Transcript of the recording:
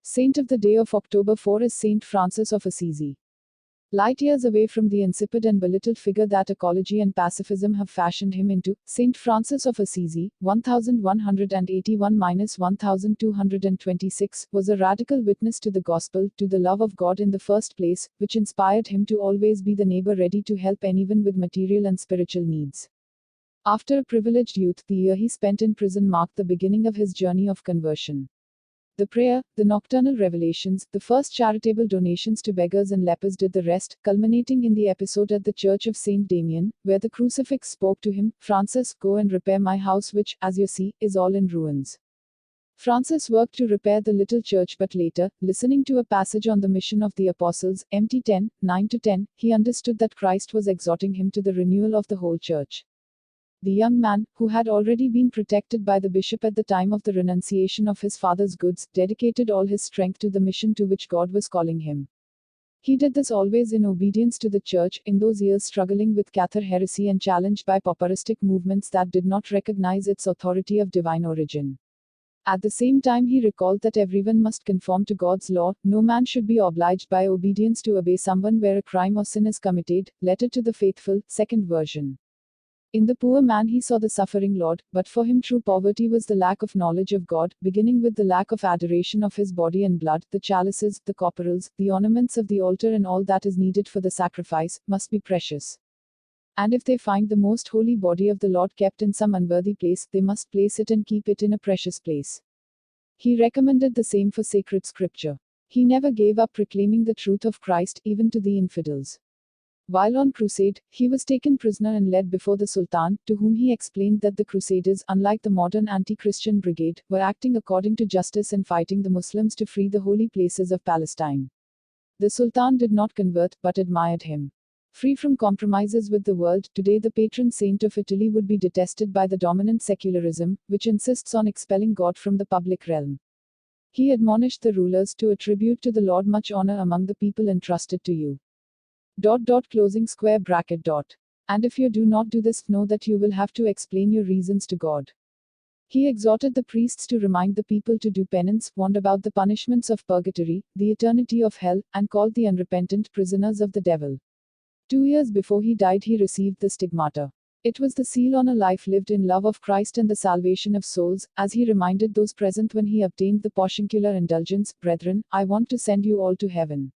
Saint of the day of October 4 is Saint Francis of Assisi. Light years away from the insipid and belittled figure that ecology and pacifism have fashioned him into, Saint Francis of Assisi, 1181-1226, was a radical witness to the gospel, to the love of God in the first place, which inspired him to always be the neighbor ready to help anyone with material and spiritual needs. After a privileged youth, the year he spent in prison marked the beginning of his journey of conversion. The prayer, the nocturnal revelations, the first charitable donations to beggars and lepers did the rest, culminating in the episode at the Church of Saint Damien, where the crucifix spoke to him, "Francis, go and repair my house which, as you see, is all in ruins." Francis worked to repair the little church, but later, listening to a passage on the mission of the apostles, Mt 10, 9-10, he understood that Christ was exhorting him to the renewal of the whole church. The young man, who had already been protected by the bishop at the time of the renunciation of his father's goods, dedicated all his strength to the mission to which God was calling him. He did this always in obedience to the church, in those years struggling with Cathar heresy and challenged by pauperistic movements that did not recognize its authority of divine origin. At the same time, he recalled that everyone must conform to God's law, no man should be obliged by obedience to obey someone where a crime or sin is committed. Letter to the Faithful, 2nd version. In the poor man he saw the suffering Lord, but for him true poverty was the lack of knowledge of God, beginning with the lack of adoration of his body and blood. The chalices, the copperals, the ornaments of the altar and all that is needed for the sacrifice, must be precious. And if they find the most holy body of the Lord kept in some unworthy place, they must place it and keep it in a precious place. He recommended the same for sacred scripture. He never gave up proclaiming the truth of Christ, even to the infidels. While on crusade, he was taken prisoner and led before the Sultan, to whom he explained that the Crusaders, unlike the modern anti-Christian brigade, were acting according to justice and fighting the Muslims to free the holy places of Palestine. The Sultan did not convert, but admired him. Free from compromises with the world, today the patron saint of Italy would be detested by the dominant secularism, which insists on expelling God from the public realm. He admonished the rulers to attribute to the Lord much honor among the people entrusted to you. Closing square bracket. And if you do not do this, know that you will have to explain your reasons to God. He exhorted the priests to remind the people to do penance, warned about the punishments of purgatory, the eternity of hell, and called the unrepentant prisoners of the devil. 2 years before he died, he received the stigmata. It was the seal on a life lived in love of Christ and the salvation of souls, as he reminded those present when he obtained the Poshincular indulgence, "Brethren, I want to send you all to heaven."